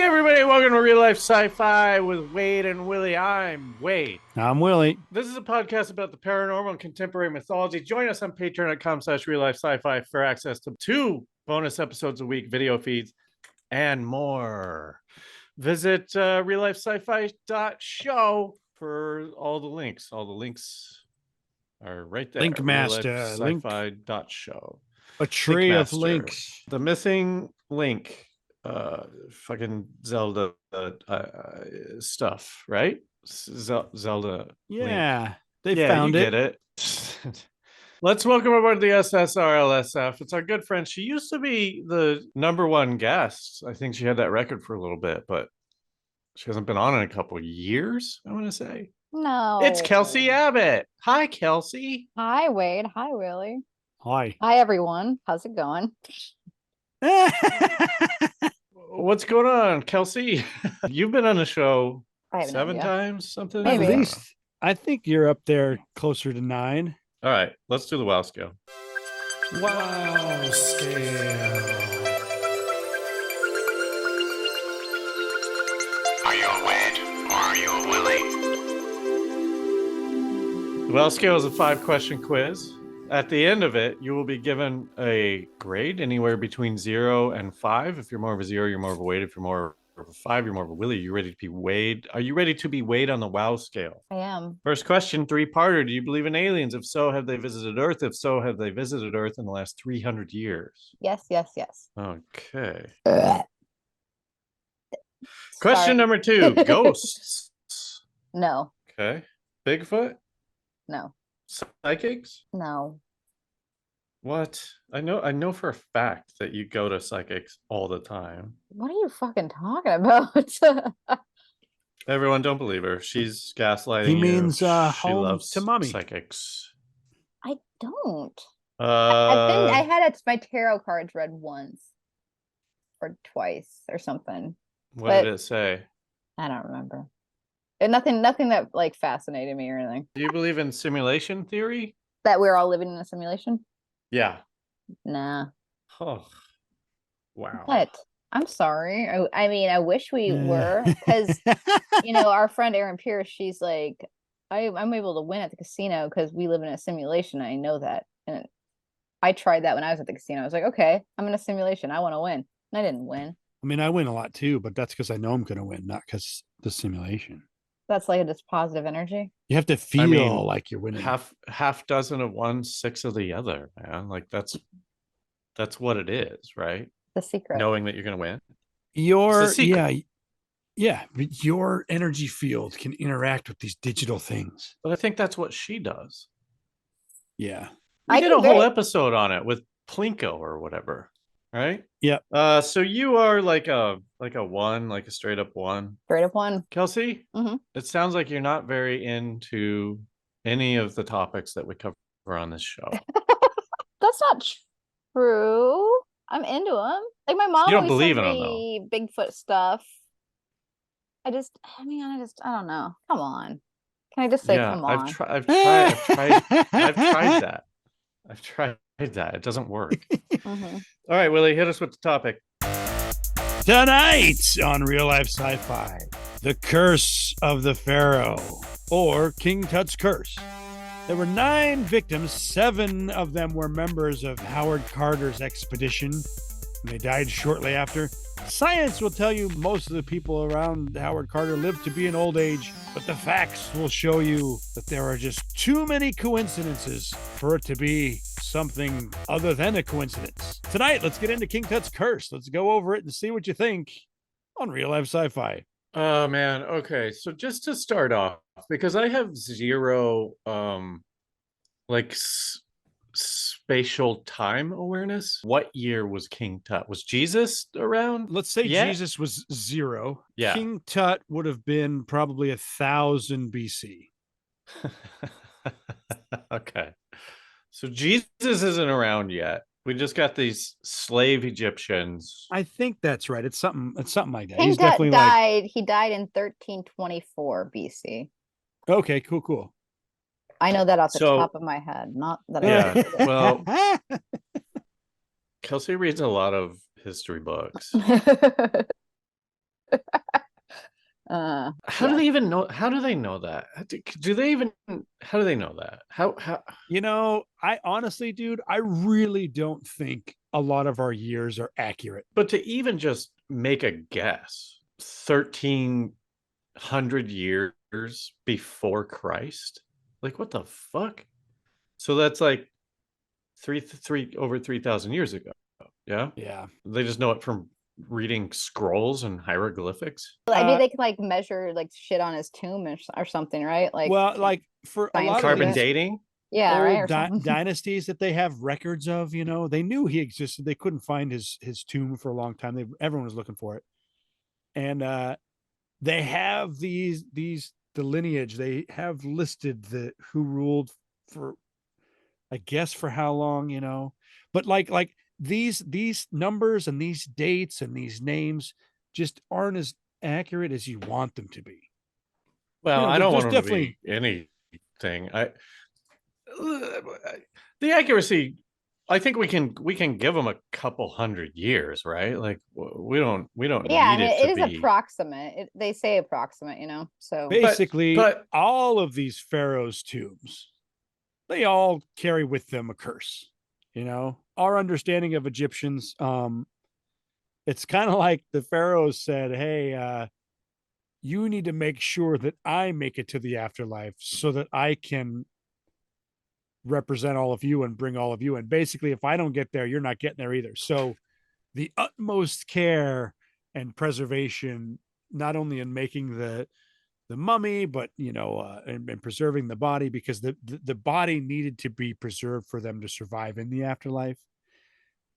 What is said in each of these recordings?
Everybody, welcome to Real Life Sci-Fi with Wade and Willie. I'm Wade. I'm Willie. This is a podcast about the paranormal and contemporary mythology. Join us on patreon.com/reallifesci-fi for access to 2 bonus episodes a week, video feeds, and more. Visit RealLifeSciFi.show for all the links. All the links are right there. Link master. RealLifeSciFi.show. A tray of links. The missing link. Fucking Zelda stuff, right? Zelda. Yeah, link. They found you it. Get it. Let's welcome aboard the SSRLSF. It's our good friend. She used to be the #1 guest. I think she had that record for a little bit, but she hasn't been on in a couple of years, I want to say. No. It's Kelsy Abbott. Hi, Kelsy. Hi, Wade. Hi, Willie. Hi. Hi, everyone. How's it going? What's going on, Kelsy? You've been on the show I have no 7 idea. times, something? Maybe. At least I think you're up there closer to 9. All right, let's do the wow scale. Wow scale. Are you a Wade or are you a Willie? The wow scale is a 5-question quiz. At the end of it, you will be given a grade anywhere between 0 and 5. If you're more of a 0, you're more of a Wade. If you're more of a 5, you're more of a Willie. You're ready to be Wade. Are you ready to be Wade on the wow scale? I am. First question, 3-parter. Do you believe in aliens? If so, have they visited Earth? If so, have they visited Earth in the last 300 years? Yes, yes, yes. Okay. Sorry. Question number 2, ghosts. No, Okay. Bigfoot? no, Psychics? no. What? I know for a fact that you go to psychics all the time. What are you fucking talking about? Everyone, don't believe her. She's gaslighting He you. means She home loves to mommy. psychics. I don't. I had my tarot cards read once or twice or something. What but- did it say? I don't remember. And nothing that like fascinated me or anything. Do you believe in simulation theory? That we're all living in a simulation? Yeah. Nah. Oh, wow. What? I'm sorry. I mean, I wish we Yeah. were, because our friend Erin Pierce, she's like, I'm able to win at the casino because we live in a simulation. I know that. And I tried that when I was at the casino. I was like, okay, I'm in a simulation. I want to win. And I didn't win. I mean, I win a lot too, but that's because I know I'm going to win, not because the simulation. That's like just positive energy. You have to feel mean, like you're winning. Half dozen of one, 6 of the other, man. Like that's what it is, right? The secret. Knowing that you're going to win. Your It's a secret. yeah, but your energy field can interact with these digital things. But I think that's what she does. Yeah. We I did do a whole very- episode on it with Plinko or whatever, right? Yep. So you are like a 1, like a straight up 1. Straight up one. Kelsy, Mhm. It sounds like you're not very into any of the topics that we cover on this show. That's not true. I'm into them. Like my mom You don't always believe sent in 'em, me Bigfoot stuff. I don't know. Come on. Can I just say come on? I've tried that. I've tried that. It doesn't work. Mhm. All right, Willie, hit us with the topic. Tonight on Real Life Sci-Fi, the curse of the Pharaoh, or King Tut's curse. There were 9 victims. 7 of them were members of Howard Carter's expedition, and they died shortly after. Science will tell you most of the people around Howard Carter lived to be an old age, but the facts will show you that there are just too many coincidences for it to be something other than a coincidence. Tonight, let's get into King Tut's curse. Let's go over it and see what you think on Real Life Sci-Fi. Oh man. Okay. So just to start off, because I have zero like spatial time awareness. What year was King Tut? Was Jesus around? Let's say Yeah. Jesus was 0. Yeah. King Tut would have been probably 1000 BC. Okay. So Jesus isn't around yet. We just got these slave Egyptians. I think that's right. It's something like that. King He's Tut definitely died. He died in 1324 BC. like, okay, cool. I know that off the So- top of my head. Not that Yeah, I well- Kelsey reads a lot of history books. How do Yeah. they even know? How do they know that? Do they even? How do they know that? How? You know, I honestly, dude, I really don't think a lot of our years are accurate. But to even just make a guess, 1,300 years before Christ, like what the fuck? So that's like over 3,000 years ago. Yeah, Yeah. they just know it from reading scrolls and hieroglyphics. I mean, they can like measure like shit on his tomb or something, right? Like, Well, like for a lot of Carbon these dating. yeah, right, or old something. dynasties that they have records of, you know, they knew he existed. They couldn't find his tomb for a long time. Everyone was looking for it, and they have the lineage. They have listed the who ruled for, I guess, for how long, you know. But like these numbers and these dates and these names just aren't as accurate as you want them to be. Well, You know, I don't there's want them to definitely be anything. The accuracy. I think we can give them a couple hundred years, right? Like we don't Yeah, I need mean, it it to is be. approximate. They say approximate, you know. So basically but all of these pharaohs' tombs, they all carry with them a curse. You know, our understanding of Egyptians, it's kind of like the pharaohs said, "Hey, you need to make sure that I make it to the afterlife so that I can represent all of you and bring all of you. And basically, if I don't get there, you're not getting there either." So, the utmost care and preservation, not only in making the mummy, but you know, and preserving the body, because the body needed to be preserved for them to survive in the afterlife.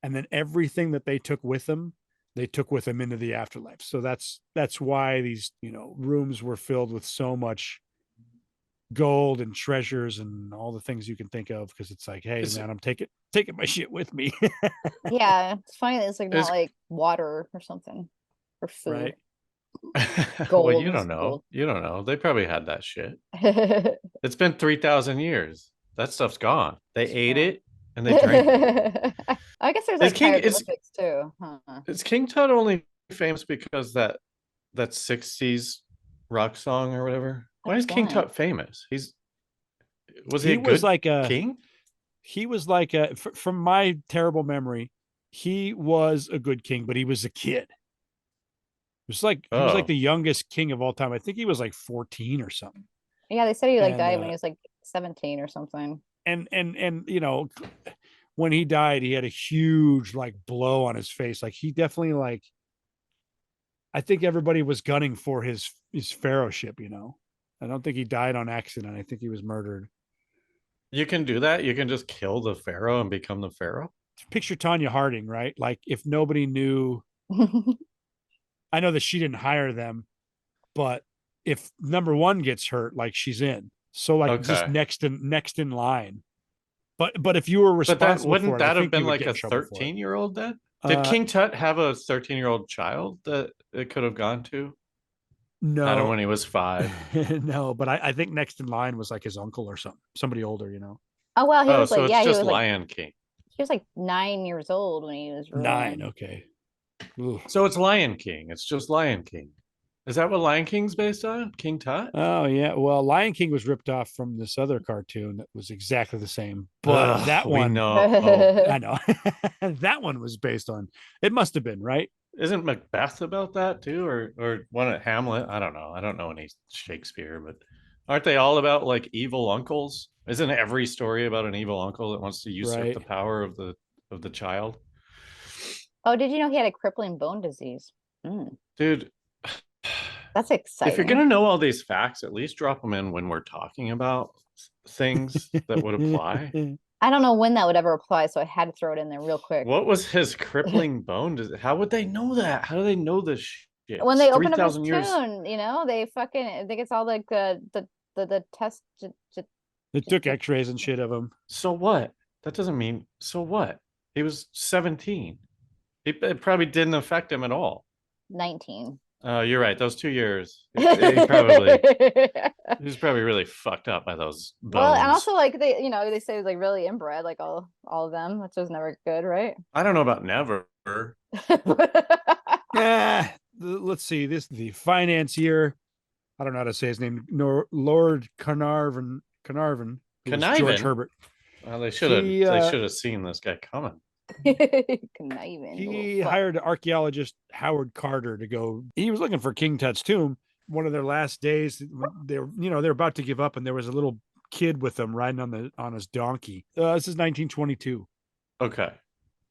And then everything that they took with them, they took with them into the afterlife. So that's why these, you know, rooms were filled with so much gold and treasures and all the things you can think of, because it's like, hey is man, I'm taking my shit with me. yeah, it's funny that it's like not is like water or something or food. Right. well, Gold you is don't know. gold. You don't know. They probably had that shit. It's It's been 3,000 years. That stuff's gone. They ate true. it and they drank it. I guess there's Is like King is hieroglyphics too. Huh. is King Tut only famous because that 60s rock song or whatever? Why Which is King one? Tut famous? Was he he a was good like a king? he was like a from my terrible memory, he was a good king, but he was a kid. It was like he was like Oh, the youngest king of all time. I think he was like 14 or something. Yeah, they said he like And died when he was like 17 or something. and you know, when he died, he had a huge like blow on his face. Like he definitely like, I think everybody was gunning for his pharaohship, you know. I don't think he died on accident. I think he was murdered. you can do that. You can just kill the pharaoh and become the pharaoh. Picture Tanya Harding, right? Like if nobody knew, I know that she didn't hire them, but if number one gets hurt, like she's in. So like just Okay. next in line. But if you were But that responsible for wouldn't it, I that have think you been would like get in a trouble for it. 13-year-old then? Did Uh King Tut have a 13-year-old child that it could have gone to? Had him no. when he was 5. No, but I think next in line was like his uncle or something, somebody older, you know. Oh well, he Oh, was so like, it's yeah, just Lion King. he was like 9 years old when he was 9, ruling. okay. Ooh. So it's Lion King. It's just Lion King. Is that what Lion King's based on? King Tut? Oh yeah, well, Lion King was ripped off from this other cartoon that was exactly the same, but Ugh, that we one, know. Oh, I know, that one was based on. It must have been, right? isn't Macbeth about that too, or one at Hamlet? I don't know. I don't know any Shakespeare, but aren't they all about like evil uncles? Isn't every story about an evil uncle that wants to usurp the Right. power of the child? Oh, did you know he had a crippling bone disease? Mm, Dude, that's if you're exciting. gonna know all these facts, at least drop them in when we're talking about things that would apply. I don't know when that would ever apply, so I had to throw it in there real quick. What was his crippling bone? How would they know that? How do they know this shit? When It's they three open up his thousand years. tune, you know, they fucking, I think it's all like the test. They took X-rays and shit of him. So what? That doesn't mean so what? He was 17. It probably didn't affect him at all. 19. You're right. Those 2 years, he was probably really fucked up by those Well, and bones. also like they say it was like really inbred, like all of them, which was never good, right? I don't know about never. Eh, let's see, the financier. I don't know how to say his name. Lord Carnarvon. It was George Conniving? Herbert. Well, they He should have seen this guy coming. Conniving. he hired archaeologist Howard Carter to go. He was looking for King Tut's tomb. One of their last days, they're about to give up, and there was a little kid with them riding on his donkey. This is 1922. Okay.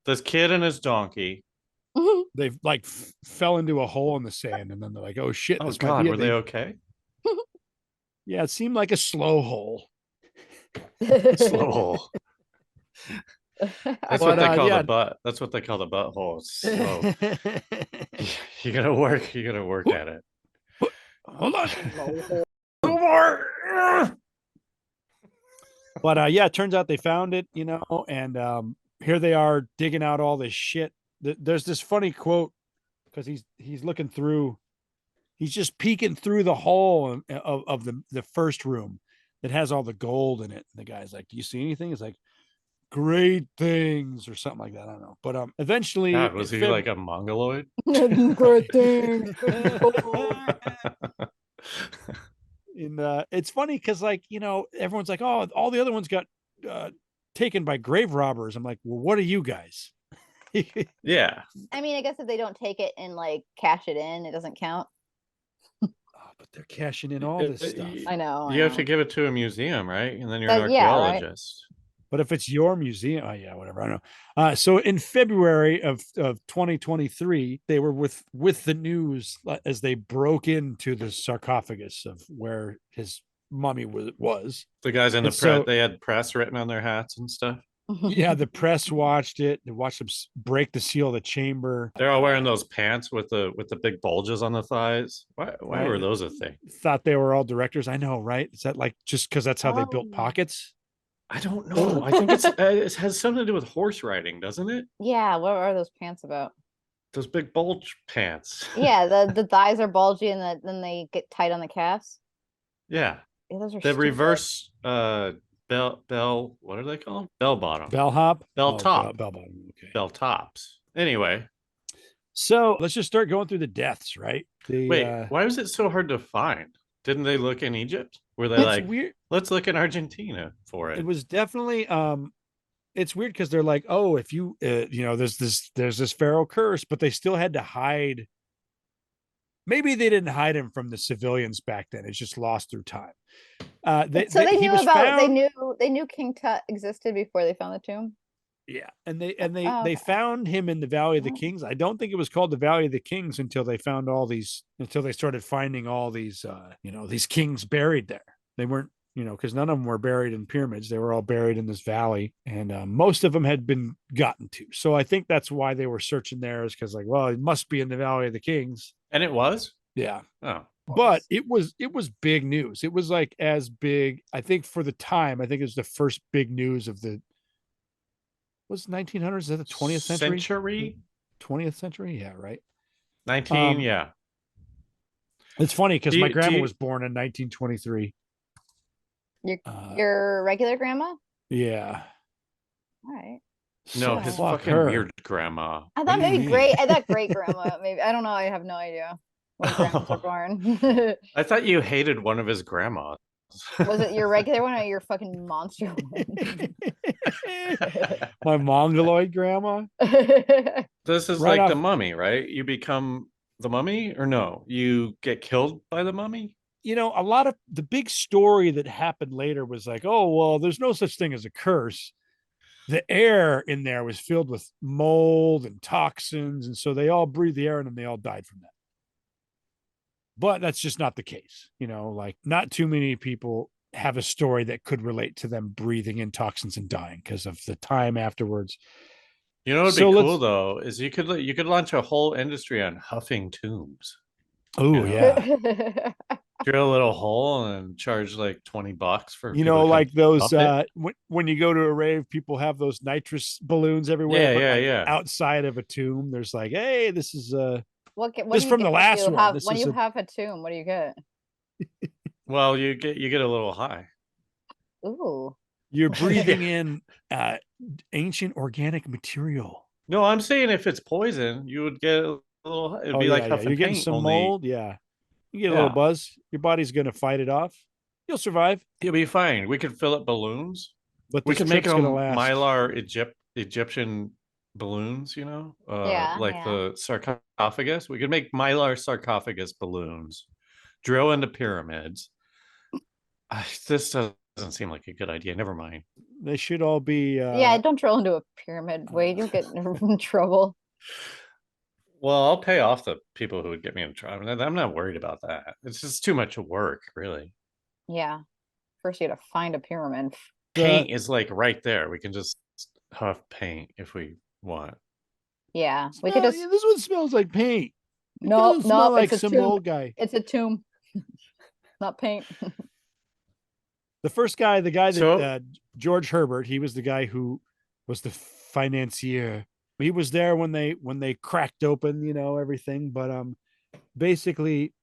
This kid and his donkey. They like fell into a hole in the sand, and then they're like, "Oh shit!" Oh this God, might be were it. they okay? Yeah, it seemed like a slow hole. Slow hole. That's what they call the butt. That's what they call the butthole. It's slow. You gotta work. You gotta work at it. Hold on. More. But yeah, it turns out they found it, and here they are digging out all this shit. There's this funny quote because he's looking through, he's just peeking through the hole of the first room that has all the gold in it. And the guy's like, "Do you see anything?" It's like, "Great things" or something like that. I don't know. But eventually, God, was he like a mongoloid? Great things. And it's funny because, like, everyone's like, "Oh, all the other ones got taken by grave robbers." I'm like, "Well, what are you guys?" Yeah. I mean, I guess if they don't take it and like cash it in, it doesn't count. Oh, but they're cashing in all this stuff. I know. You have to give it to a museum, right? And then you're an Yeah, right. archaeologist. But if it's your museum, oh yeah, whatever. I don't know. So in February of 2023, they were with the news as they broke into the sarcophagus of where his mummy was. The guys in the And press, so- they had press written on their hats and stuff. Yeah, the press watched it. They watched them break the seal of the chamber. They're all wearing those pants with the big bulges on the thighs. Why Right. were those a thing? Thought they were all directors. I know, right? Is that like just because that's how they built Oh. pockets? I don't know. I think it has something to do with horse riding, doesn't it? Yeah, what are those pants about? Those big bulge pants. Yeah, the thighs are bulgy and then they get tight on the calves. Yeah. Yeah, those are The stupid. reverse bell, what are they called? Bell bottom. Bellhop? Bell top. Bell bottom. Okay. Bell tops. Anyway. So let's just start going through the deaths, right? Wait, why was it so hard to find? Didn't they look in Egypt? Were they It's like, weird. let's look in Argentina for it? It was definitely it's weird because they're like, oh, if you there's this Pharaoh curse, but they still had to hide. Maybe they didn't hide him from the civilians back then. It's just lost through time. They knew King Tut existed before they found the tomb. Yeah, and they found him in the Valley of the Kings. I don't think it was called the Valley of the Kings until they started finding all these these kings buried there. They weren't, because none of them were buried in pyramids. They were all buried in this valley, and most of them had been gotten to. So I think that's why they were searching there, is because, like, well, it must be in the Valley of the Kings. And it was? Yeah. Oh. But it was big news. It was like as big, I think, for the time. I think it was the first big news of the, was 1900s? Is that the 20th century? 20th century? Yeah, right. 19, yeah. It's funny because my grandma was born in 1923. Your regular grandma? Yeah. All right. No, his fucking weird grandma. I thought maybe great. I thought great grandma. Maybe, I don't know. I have no idea when grandmas were born. I thought you hated one of his grandmas. Was it your regular one or your fucking monster one? My mongoloid grandma. This is Right like off- the mummy, right? You become the mummy, or no? You get killed by the mummy? A lot of the big story that happened later was like, oh, well, there's no such thing as a curse. The air in there was filled with mold and toxins, and so they all breathed the air in and they all died from that. But that's just not the case. Like, not too many people have a story that could relate to them breathing in toxins and dying because of the time afterwards. You know what would be cool though is you could launch a whole industry on huffing tombs. Oh yeah. Drill a little hole and charge like $20 for like those when you go to a rave, people have those nitrous balloons everywhere. Yeah. Outside of a tomb, there's like, hey, this is what this is from the last one. When you have a tomb, what do you get? Well, you get a little high. Ooh. You're breathing in ancient organic material. No, I'm saying if it's poison, you would get little. It'd Oh be like yeah, huff you're and getting paint. some Only mold. Yeah, you get a little yeah, buzz. Your body's gonna fight it off. You'll survive, you'll be fine. We could fill up balloons. but We this could make trip's gonna them last. mylar Egyptian balloons. Yeah, Like yeah. the sarcophagus. We could make mylar sarcophagus balloons. Drill into pyramids. This doesn't seem like a good idea. Never mind. They should all be. Yeah, don't drill into a pyramid, Wade. You'll get in trouble. Well, I'll pay off the people who would get me in trouble. I'm not worried about that. It's just too much work, really. Yeah. First, you got to find a pyramid. Paint is like right there. We can just huff paint if we want. Yeah, we could just. Yeah, this one smells like paint. It No, doesn't smell no, like it's a some tomb. old guy. It's a tomb, not paint. The first guy, the guy that So- George Herbert, he was the guy who was the financier. He was there when they cracked open, everything. But basically,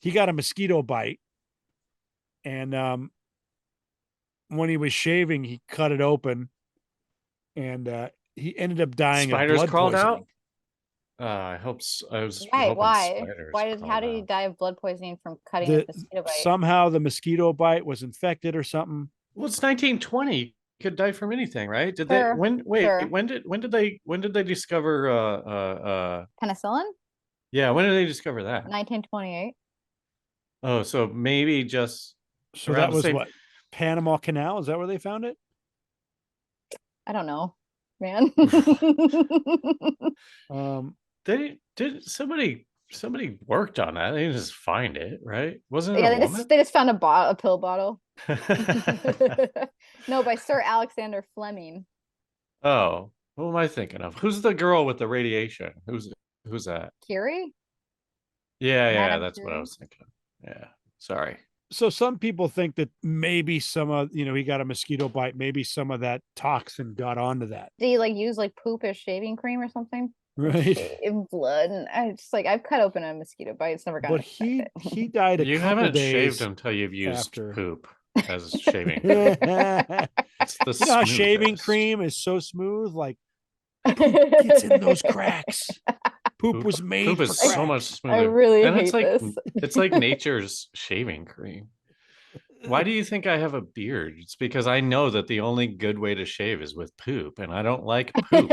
he got a mosquito bite, and when he was shaving, he cut it open, and he ended up dying Spiders of blood crawled poisoning. out. I hope so. I was Why? hoping Why? spiders How crawled did he out. die of blood poisoning from cutting a mosquito bite? Somehow the mosquito bite was infected or something. Well, it's 1920. You could die from anything, right? Did Sure, they? Wait, sure. when did they discover? Penicillin, Yeah, when did they discover that? 1928. Oh, so maybe just So around that the was same- what? Panama Canal? Is that where they found it? I don't know, man. They did somebody worked on that. They didn't just find it, right? Wasn't it Yeah, a woman? they just found a pill bottle. No, by Sir Alexander Fleming. Oh, who am I thinking of? Who's the girl with the radiation? Who's that? Curie? Yeah, Madame that's what I Curie? was thinking. Yeah, sorry. So some people think that maybe some of, he got a mosquito bite, maybe some of that toxin got onto that. Do you use pup as shaving cream or something? Right. In blood, and I just I've cut open a mosquito bite. It's never But he died You couple haven't days shaved until you've used after. poop as shaving. You know It's the how shaving smoothest. cream is so smooth, like gets in those cracks. Poop was made Poop for is so cracks. much smoother. I really and hate it's like this. it's like nature's shaving cream. Why do you think I have a beard? It's because I know that the only good way to shave is with poop, and I don't like poop.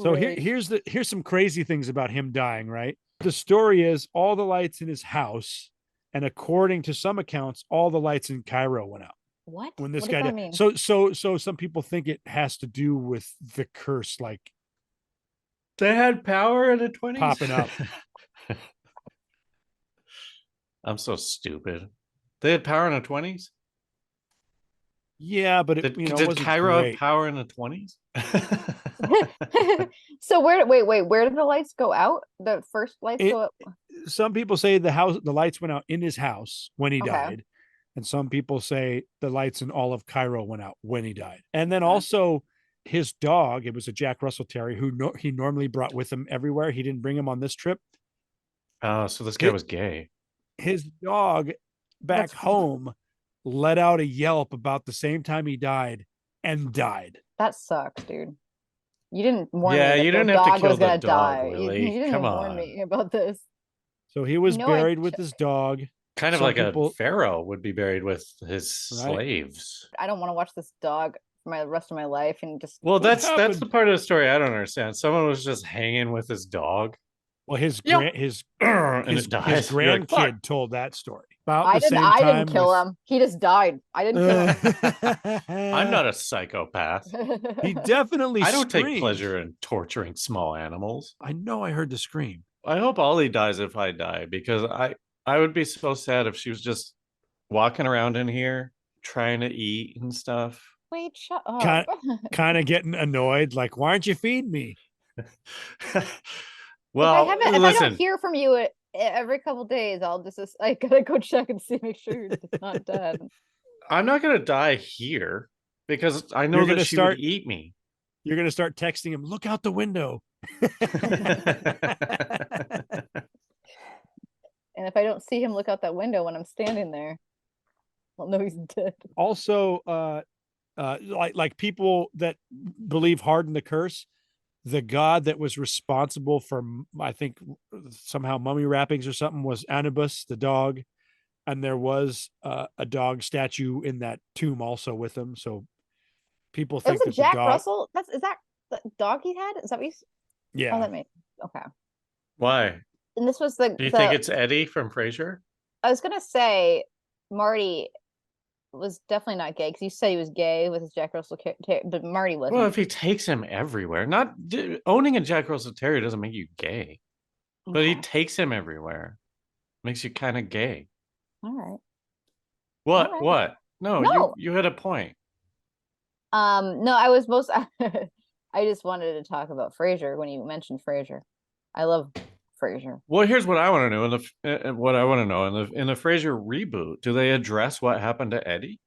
So here's some crazy things about him dying, right? The story is all the lights in his house, and according to some accounts, all the lights in Cairo went out What? when this What guy does that died. mean? So some people think it has to do with the curse, like They had power in the 20s. popping up. I'm so stupid. They had power in the 20s? Yeah, but it Did wasn't Cairo have great. power in the 20s? So where did the lights go out? The first lights go out? Some people say the lights went out in his house when he Okay. died, and some people say the lights in all of Cairo went out when he died. And then also his dog, it was a Jack Russell Terrier who he normally brought with him everywhere. He didn't bring him on this trip. Oh, so this guy was gay. His dog back home let out a yelp about the same time he died and died. That sucks, dude. You didn't warn Yeah, me that you the didn't have to dog kill was the gonna dog, die. You Willie. didn't Come warn on. me about this. So he was You know, I buried with his dog. Kind of Some like people- a pharaoh would be buried with his Right. slaves. I don't want to watch this dog for the rest of my life and just. Well, What that's happened? the part of the story I don't understand. Someone was just hanging with his dog, Well, his Yep. his and his it dies. You're like, grandkid "Fuck." told that story about I the didn't. same I time. didn't kill him. He just died. I didn't kill I'm not a psychopath. him. He definitely. I don't take screamed. pleasure in torturing small animals. I know. I heard the scream. I hope Ollie dies if I die, because I would be so sad if she was just walking around in here trying to eat and stuff. Wait, shut up. Kind of getting annoyed. Like, why aren't you feeding me? Well, if I listen. don't hear from you every couple days, I'll just I gotta go check and see, make sure you're just not dead. I'm not gonna die here because I know You're that gonna she start- would eat me. You're gonna start texting him. Look out the window. And if I don't see him look out that window when I'm standing there, I'll know he's dead. Also, like people that believe hard in the curse, the god that was responsible for, I think, somehow mummy wrappings or something was Anubis, the dog. And there was a dog statue in that tomb also with him. So people It was think a that the Jack dog, Russell. Is that the dog he had? Is that what you? Oh, yeah, that made okay. Why? And this was the Do you think the. it's Eddie from Frasier? I was gonna say Marty was definitely not gay because you said he was gay with his Jack Russell but Marty Well, wasn't. if he takes him everywhere, not owning a Jack Russell Terrier doesn't make you gay, but he Okay. takes him everywhere. Makes you kind of gay. All right. All What? right. What? No, No. you had a point. No, I was most I just wanted to talk about Frasier when you mentioned Frasier. I love Frasier. Well, here's what I want to know. What I want to know in the Frasier reboot, do they address what happened to Eddie?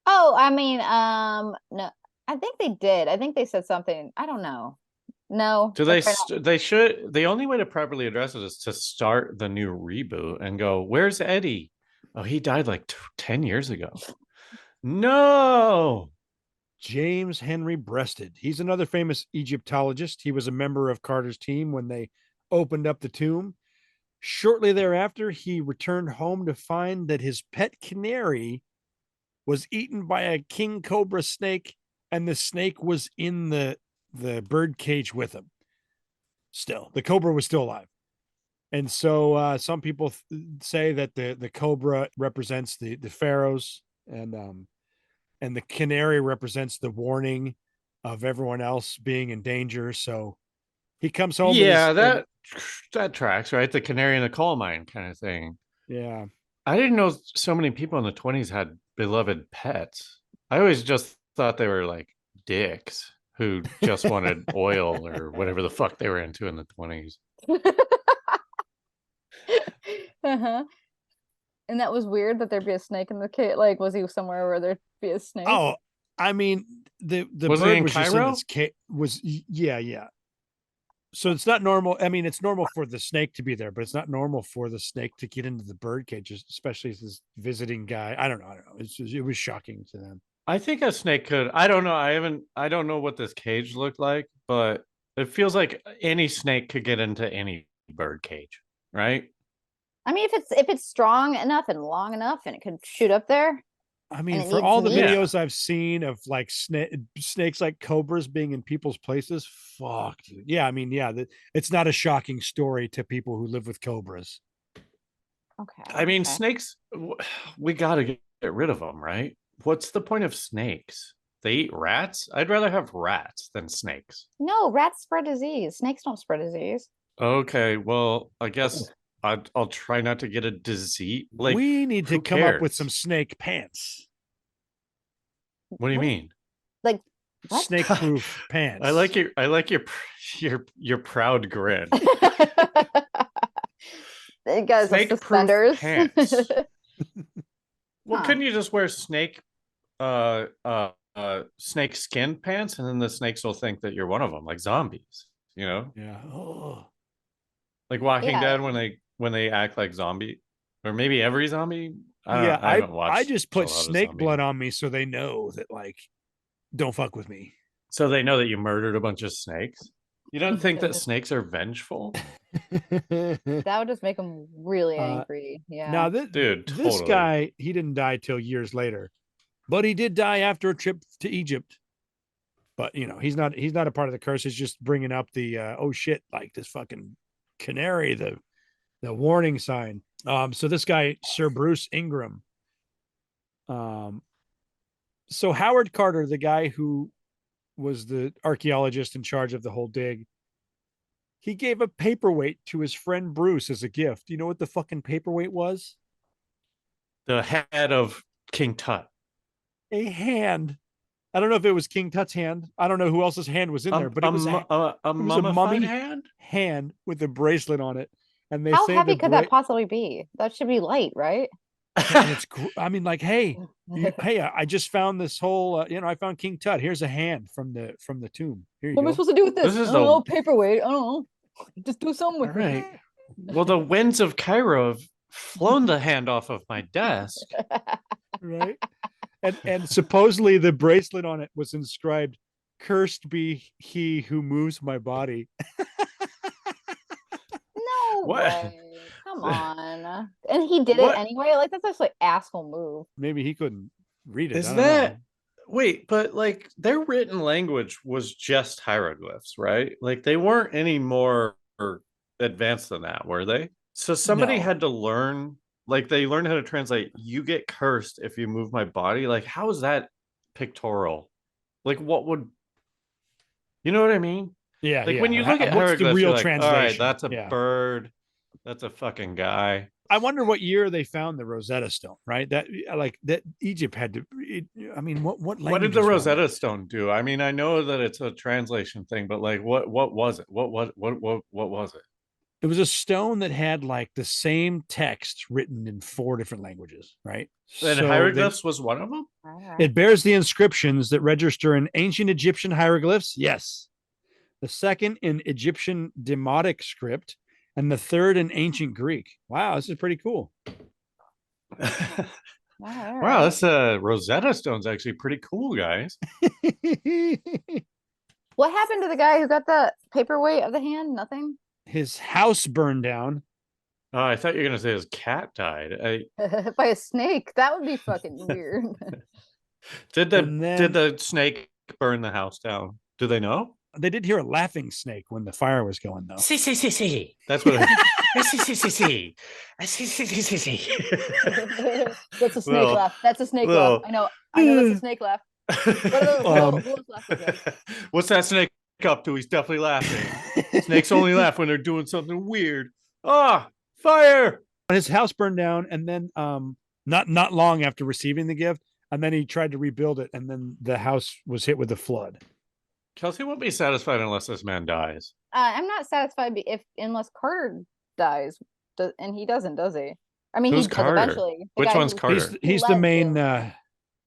Oh, I mean, no, I think they did. I think they said something. I don't know. No, Do they'll they? try not. They should. The only way to properly address it is to start the new reboot and go, "Where's Eddie? Oh, he died like 10 years ago." No. James Henry Breasted. He's another famous Egyptologist. He was a member of Carter's team when they opened up the tomb. Shortly thereafter, he returned home to find that his pet canary was eaten by a king cobra snake, and the snake was in the bird cage with him. Still, the cobra was still alive. And so some people say that the cobra represents the pharaohs, and the canary represents the warning of everyone else being in danger. So he comes home. Yeah, that tracks, right? The canary in the coal mine kind of thing. Yeah. I didn't know so many people in the 20s had beloved pets. I always just thought they were like dicks who just wanted oil or whatever the fuck they were into in the 20s. Uh-huh. And that was weird that there'd be a snake in the cage. Like, was he somewhere where there'd be a snake? Oh, I mean, the Was he bird in was just in Cairo? its cage. Yeah. So it's not normal. I mean, it's normal for the snake to be there, but it's not normal for the snake to get into the bird cages, especially as this visiting guy. I don't know. It was shocking to them. I think a snake could. I don't know. I don't know what this cage looked like, but it feels like any snake could get into any bird cage, right? I mean, if it's strong enough and long enough and it could shoot up there I and mean, it for needs all the meat. Yeah. videos I've seen of like snakes like cobras being in people's places, fuck, dude. Yeah, I mean, yeah, it's not a shocking story to people who live with cobras. Okay. I mean, okay. snakes, we got to get rid of them, right? What's the point of snakes? They eat rats? I'd rather have rats than snakes. No, rats spread disease. Snakes don't spread disease. Okay, well, I guess I'll try not to get a disease. Like, We need to who come up with cares? some snake pants, What do you mean? Like, what? snake proof pants. I like your proud grin. It got some Snake-proof suspenders. pants. Well, Huh. couldn't you just wear snake skin pants, and then the snakes will think that you're one of them, like zombies, you know? Yeah. Oh. Like Walking Yeah. Dead when they act like zombie, or maybe every zombie. I don't Yeah, know. I haven't watched. I just a put lot of snake zombie. blood on me so they know that like don't fuck with me. So they know that you murdered a bunch of snakes. You don't think that snakes are vengeful? That would just make them really Uh, angry. Yeah. Now Dude, this totally. guy, he didn't die till years later, but he did die after a trip to Egypt. But you know, he's not a part of the curse. He's just bringing up the oh shit, like this fucking canary, the warning sign. So this guy, Sir Bruce Ingram. So Howard Carter, the guy who was the archaeologist in charge of the whole dig, he gave a paperweight to his friend Bruce as a gift. You know what the fucking paperweight was? The head of King Tut. A hand. I don't know if it was King Tut's hand. I don't know who else's hand was in there, but it was a mummified hand with a bracelet on it. And they How say heavy could that possibly be? That should be light, right? and it's I mean, like, hey, hey, I just found this whole I found King Tut. Here's a hand from the tomb. Here you What am I go. supposed to do with this? This is I don't the- know, paperweight. I don't know. Just do something All with right. Well, the winds of Cairo have flown the hand off of my desk. it. Right. And supposedly the bracelet on it was inscribed Cursed be he who moves my body. No What? way. Come on. And he did What? it anyway. Like that's just like asshole move. Maybe he couldn't read it. Is I don't that know. wait, but like their written language was just hieroglyphs, right? Like they weren't any more advanced than that, were they? So somebody No. had to learn, like they learned how to translate, you get cursed if you move my body. Like, how is that pictorial? Like, what would you know what I mean? Yeah, Like yeah. when you look at What's the hieroglyphs, real you're like, all right, translation? that's a Yeah. bird, that's a fucking guy. I wonder what year they found the Rosetta Stone, right? That like that Egypt had to. I mean, what language? What did the Rosetta Stone do? I mean, I know that it's a translation thing, but like, what was it? What was it? It was a stone that had like the same text written in 4 different languages, right? And So hieroglyphs was one of them. All right. it bears the inscriptions that register in ancient Egyptian hieroglyphs. Yes. The second in Egyptian Demotic script, and the third in ancient Greek. Wow, this is pretty cool. All Wow, right. this Rosetta Stone's actually pretty cool, guys. What happened to the guy who got the paperweight of the hand? Nothing. His house burned down. Oh, I thought you were gonna say his cat died. By a snake. That would be fucking weird. Did And then- the snake burn the house down? Do they know? They did hear a laughing snake when the fire was going, though. See. That's what. See. That's a snake Little- laugh. That's a snake little- laugh. I know that's a snake laugh. What are those laughs? What's that snake up to? He's definitely laughing. Snakes only laugh when they're doing something weird. Ah, fire! His house burned down, and then not long after receiving the gift, and then he tried to rebuild it, and then the house was hit with a flood. Kelsey won't be satisfied unless this man dies. I'm not satisfied unless Carter dies, and he doesn't, does he? I mean, Who's he does Carter? eventually. The Which guy one's who- Carter? He's He the led main. the-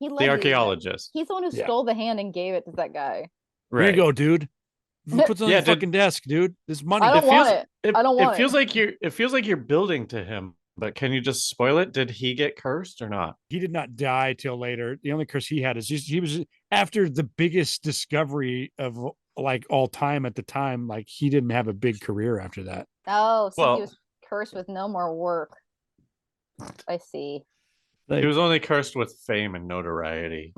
He led The the archaeologist. He's the one who Yeah. stole the hand and gave it to that guy. Here you go, dude. Puts on Yeah, the fucking desk, dude. This is money. I don't want it. I don't want it feels like you're building to him, but can you just spoil it? Did he get cursed or not? He did not die till later. The only curse he had is he was after the biggest discovery of like all time at the time. Like he didn't have a big career after that. Oh, so Well- he was cursed with no more work. I see. Like, He was only cursed with fame and notoriety.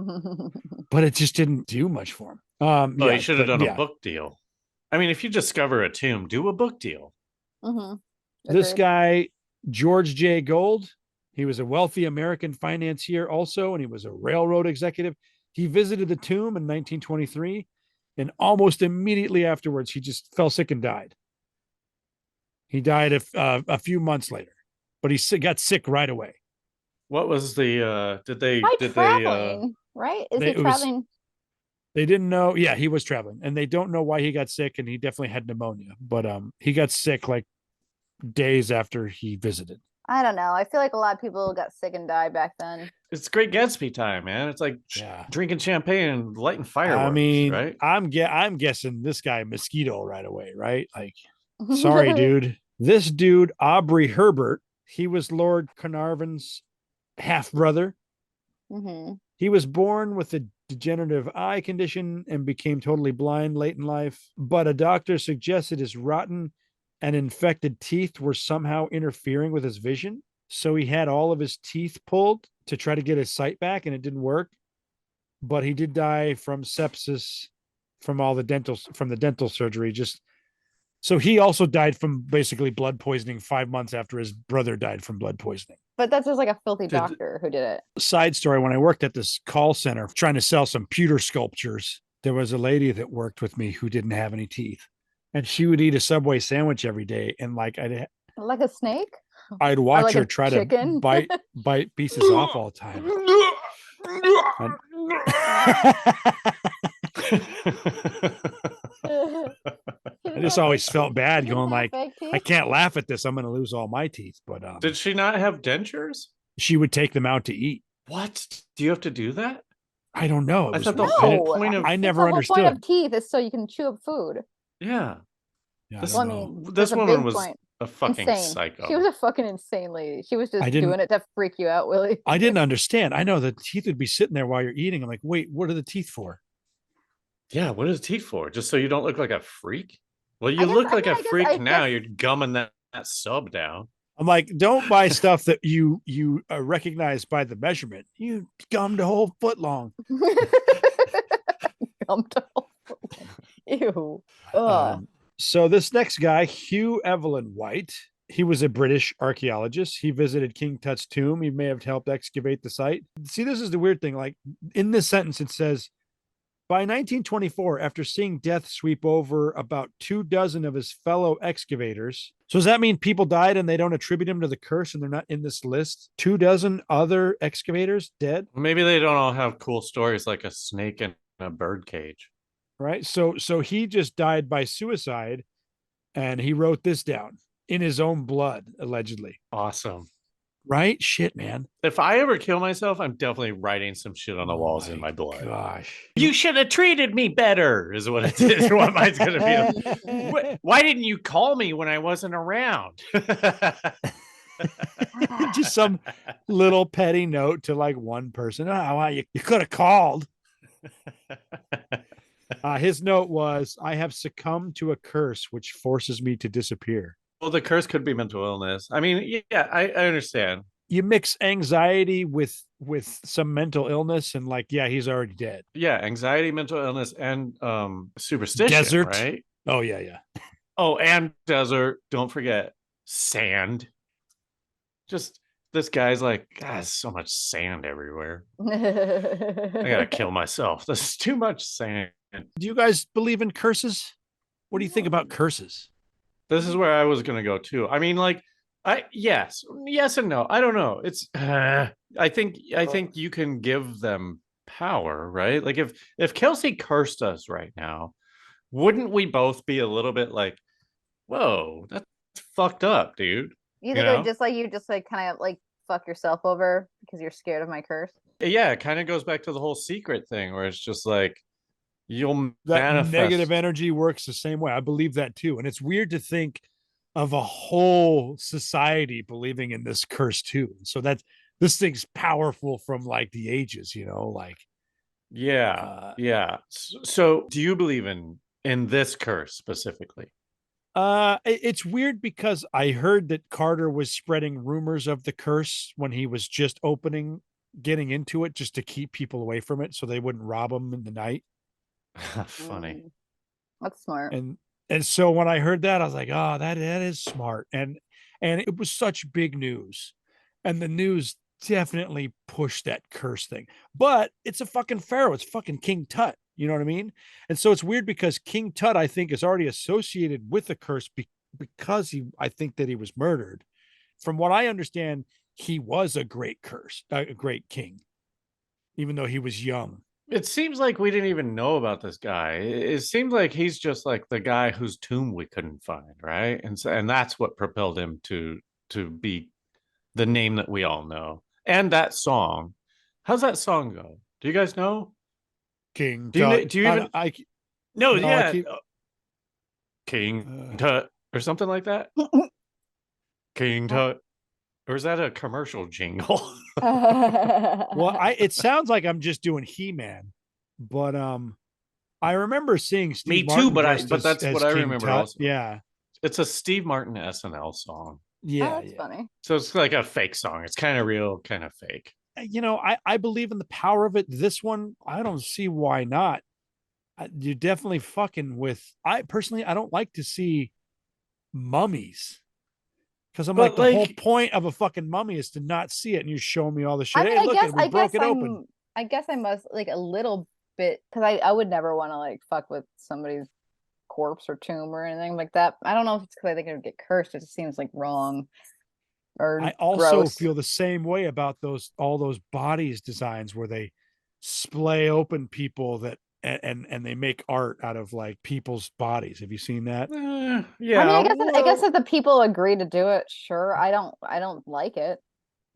but it just didn't do much for him. Oh, Yeah, he should have but done yeah. a book deal. I mean, if you discover a tomb, do a book deal. This guy, George J. Gold, he was a wealthy American financier also, and he was a railroad executive. He visited the tomb in 1923, and almost immediately afterwards, he just fell sick and died. He died a few months later, but he got sick right away. What was the did they By did traveling, right? Is he it was- traveling? They didn't know. Yeah, he was traveling, and they don't know why he got sick, and he definitely had pneumonia. But he got sick like days after he visited. I don't know. I feel like a lot of people got sick and died back then. it's Great Gatsby time, man. It's like Yeah. drinking champagne and lighting fireworks. I mean, right? I'm guessing this guy mosquito right away, right? Like, sorry, dude. This dude, Aubrey Herbert, he was Lord Carnarvon's half brother. Mhm. He was born with a degenerative eye condition and became totally blind late in life, but a doctor suggested his rotten and infected teeth were somehow interfering with his vision. So he had all of his teeth pulled to try to get his sight back, and it didn't work. But he did die from sepsis from the dental surgery. So he also died from basically blood poisoning 5 months after his brother died from blood poisoning. But that's just like a filthy Did- doctor who did it. Side story, when I worked at this call center trying to sell some pewter sculptures, there was a lady that worked with me who didn't have any teeth, and she would eat a Subway sandwich every day, and like Like a snake? I'd watch like her a try chicken? to bite pieces off all the time. I just always felt bad going like, I can't laugh at this. I'm going to lose all my teeth. But Did she not have dentures? she would take them out to eat. What? Do you have to do that? I don't know. It I was thought the weird. whole No, point of I That's never the whole understood. point of teeth is so you can chew up food. yeah. Yeah, I This- don't Well, I know. mean, This that's a woman big was point. a fucking Insane. psycho. She was a fucking insane lady. She was just I didn't- doing it to freak you out, Willie. I didn't understand. I know the teeth would be sitting there while you're eating. I'm like, wait, what are the teeth for? Yeah, what is teeth for? Just so you don't look like a freak? Well, I you guess. look I like mean, a I guess. freak now. You're gumming that sub down. I'm like, don't buy stuff that you recognize by the measurement. You gummed a whole foot long. Ew. Ugh. So this next guy, Hugh Evelyn White, he was a British archaeologist. He visited King Tut's tomb. He may have helped excavate the site. See, this is the weird thing. Like in this sentence, it says, by 1924, after seeing death sweep over about 24 of his fellow excavators. So does that mean people died and they don't attribute him to the curse and they're not in this list? 24 other excavators dead? Maybe they don't all have cool stories like a snake in a bird cage. Right. So he just died by suicide, and he wrote this down in his own blood, allegedly. Awesome. Right? Shit, man. If I ever kill myself, I'm definitely writing some shit on the walls in my blood. Gosh. You should have treated me better, is what it is. What mine's gonna be. Why didn't you call me when I wasn't around? Just some little petty note to like one person. Oh, well, you could have called. His note was, I have succumbed to a curse which forces me to disappear. Well, the curse could be mental illness. I mean, yeah, I understand. You mix anxiety with some mental illness, and like, yeah, he's already dead. Yeah, anxiety, mental illness, and superstition. Desert. Right? Oh, yeah. Oh, and desert. Don't forget sand. Just this guy's like, God, so much sand everywhere. I gotta kill myself. There's too much sand. Do you guys believe in curses? What do you think about curses? This is where I was gonna go too. I mean, like, yes and no. I don't know. It's I think you can give them power, right? Like if Kelsy cursed us right now, wouldn't we both be a little bit like, whoa, that's fucked up, dude? You think it would just like kind of like fuck yourself over because you're scared of my curse? Yeah, it kind of goes back to the whole secret thing where it's just like you'll that manifest. Negative energy works the same way. I believe that too. And it's weird to think of a whole society believing in this curse too. So this thing's powerful from like the ages, like. Yeah. So do you believe in this curse specifically? It's weird because I heard that Carter was spreading rumors of the curse when he was just getting into it, just to keep people away from it so they wouldn't rob him in the night. Funny. That's smart. And so when I heard that, I was like, oh, that is smart. And it was such big news. And the news definitely pushed that curse thing. But it's a fucking Pharaoh. It's fucking King Tut. You know what I mean? And so it's weird because King Tut, I think, is already associated with the curse because I think that he was murdered. From what I understand, he was a great king, even though he was young. It seems like we didn't even know about this guy. It seems like he's just like the guy whose tomb we couldn't find, right? And that's what propelled him to be the name that we all know. And that song. How's that song go? Do you guys know? King Tut. Do you even? King Tut or something like that. King Tut. Or is that a commercial jingle? Well, it sounds like I'm just doing He-Man, but I remember seeing Steve Martin. Me too, but that's what I remember Tut. also. Yeah, it's a Steve Martin SNL song. Yeah, that's funny. So it's like a fake song. It's kind of real, kind of fake. I believe in the power of it. This one, I don't see why not. You're definitely fucking with. I personally, I don't like to see mummies. Because I'm like, the whole point of a fucking mummy is to not see it, and you show me all the shit. I mean, hey, look, we broke it open. I guess I must like a little bit because I would never want to like fuck with somebody's corpse or tomb or anything like that. I don't know if it's because I think it would get cursed. It just seems like wrong. Or I also gross. feel the same way about all those bodies designs where they splay open people that and they make art out of like people's bodies. Have you seen that? Yeah. I mean, I guess if the people agree to do it, sure. I don't like it.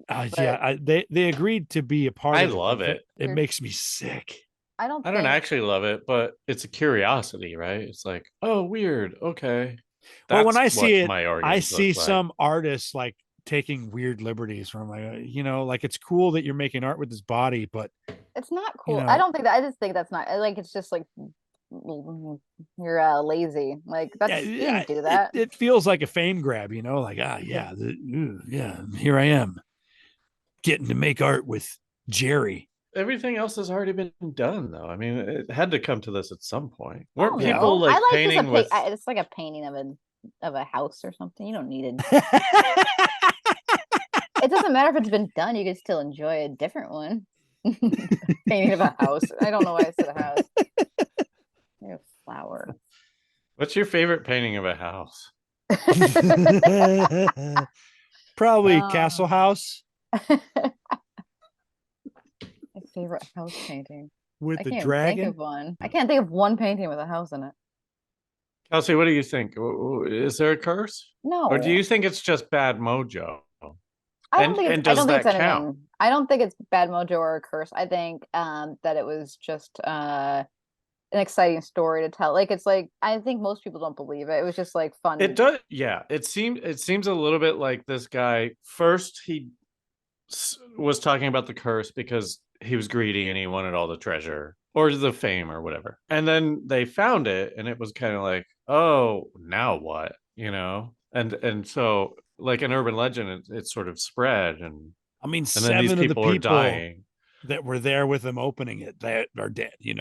Yeah, they agreed to be a part of it. I love it. It makes me sick. I don't actually love it, but it's a curiosity, right? It's like, oh, weird. Okay. Well, when I see it, I see some artists like taking weird liberties from like, like it's cool that you're making art with his body, but it's not cool. I don't think that. I just think that's not like, it's just like you're lazy. Like that's you didn't do that. It feels like a fame grab, like yeah, here I am getting to make art with Jerry. Everything else has already been done, though. I mean, it had to come to this at some point. I Weren't don't people know. like I like painting with? it's like a painting of a house or something. You don't need it. It doesn't matter if it's been done. You can still enjoy a different one. Painting of a house. I don't know why I said a house. A flower. What's your favorite painting of a house? Probably Castle House My favorite house painting. with I the can't dragon. think of one. I can't think of one painting with a house in it. Kelsey, what do you think? Is there a curse? No. Or do you think it's just bad mojo? I don't think it's count? anything. I don't think it's bad mojo or a curse. I think that it was just an exciting story to tell. Like it's like I think most people don't believe it. It was just like fun. It does, yeah. It seems a little bit like this guy. First, he was talking about the curse because he was greedy and he wanted all the treasure or the fame or whatever. And then they found it, and it was kind of like, oh, now what? And so like an urban legend, it sort of spread, and I mean, and then these 7 of the people are people dying. that were there with him opening it that are dead. Yeah,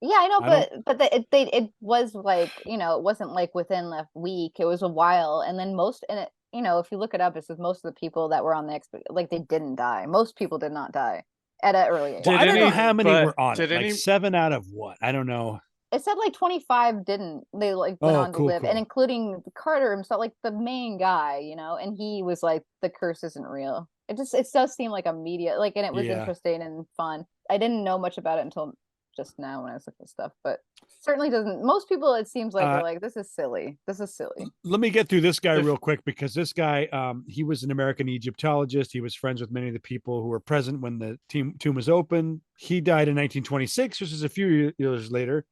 I know, but it was like it wasn't like within a week. It was a while, and then if you look it up, it says most of the people that were on the like they didn't die. Most people did not die at an early age. Well, I don't know how many were on it. Did Like 7 out of what? I don't know. It said like 25 didn't. They like went on to live, cool. and including Carter himself, like the main guy, and he was like, the curse isn't real. It does seem like a media and it was interesting and fun. I didn't know much about it until just now when I was looking at stuff, but certainly doesn't. Most people, it seems like, are like, this is silly. This is silly. Let me get through this guy real quick, because this guy, he was an American Egyptologist. He was friends with many of the people who were present when the tomb was opened. He died in 1926, which is a few years later.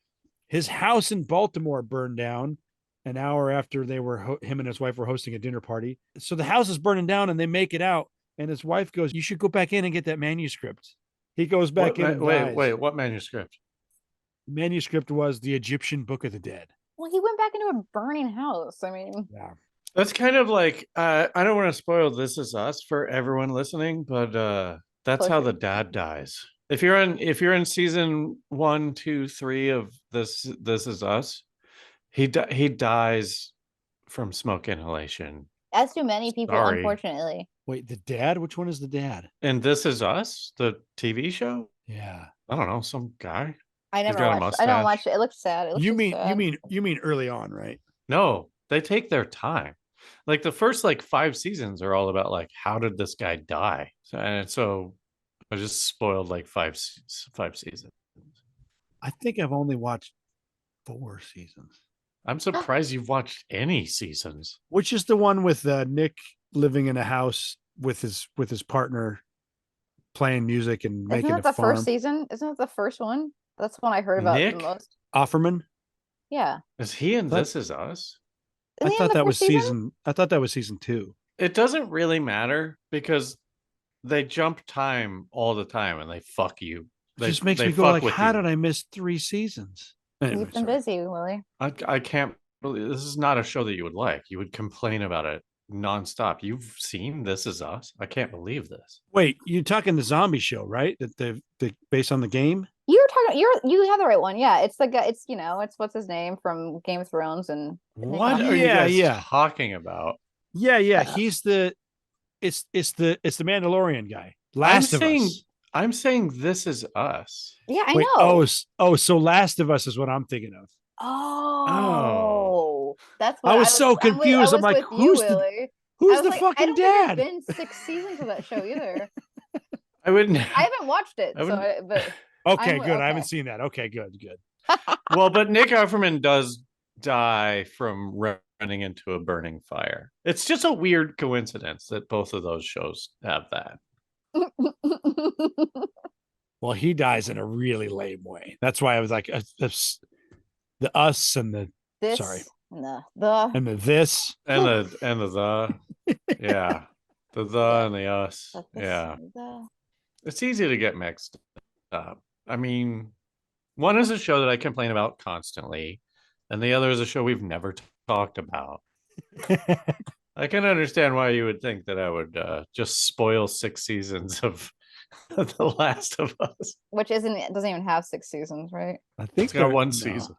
His house in Baltimore burned down an hour after him and his wife were hosting a dinner party. So the house is burning down, and they make it out. And his wife goes, "You should go back in and get that manuscript." He goes back in and dies. Wait, what manuscript? Manuscript was the Egyptian Book of the Dead. Well, he went back into a burning house. I mean, yeah, that's kind of like I don't want to spoil This Is Us for everyone listening, but that's how the dad dies. If you're in season 1, 2, 3 of This Is Us, he dies from smoke inhalation. As do many people, unfortunately. Wait, the dad? Which one is the dad? And This Is Us, the TV show? Yeah. I don't know, some guy. I never watched. I don't watch it. It looks sad. You mean early on, right? No, they take their time. Like the first 5 seasons are all about how did this guy die? So I just spoiled 5 seasons. I think I've only watched 4 seasons. I'm surprised you've watched any seasons. Which is the one with Nick living in a house with his partner, playing music and making a farm? Isn't that the first season? Isn't it the first one? That's one I heard about Nick the most. Offerman? Yeah. Is he in This Is Us? I thought that was season 2. It doesn't really matter because they jump time all the time and they fuck you. It just makes me go like, how did I miss 3 seasons? Anyway, you've been busy, Willie. I can't believe this is not a show that you would like. You would complain about it nonstop. You've seen This Is Us? I can't believe this. Wait, you're talking the zombie show, right? That they based on the game? You have the right one. Yeah, it's the guy. It's it's what's his name from Game of Thrones and what are you guys talking about? Yeah. He's it's the Mandalorian guy. Last of Us. I'm saying This Is Us. Yeah, I know. So Last of Us is what I'm thinking of. Oh. That's what I was so confused. I'm like, who's the fucking dad? I don't think there's been 6 seasons of that show either. I wouldn't. I haven't watched it, but okay, good. I haven't seen that. Okay, good. Well, but Nick Offerman does die from running into a burning fire. It's just a weird coincidence that both of those shows have that. Well, he dies in a really lame way. That's why I was like, the us and the this, sorry, and the and the this and the yeah, the and the us. Yeah, it's easy to get mixed up. I mean, One is a show that I complain about constantly, and the other is a show we've never talked about. I can understand why you would think that I would just spoil 6 seasons of The Last of Us. Which doesn't even have 6 seasons, right? I think It's got one no. season.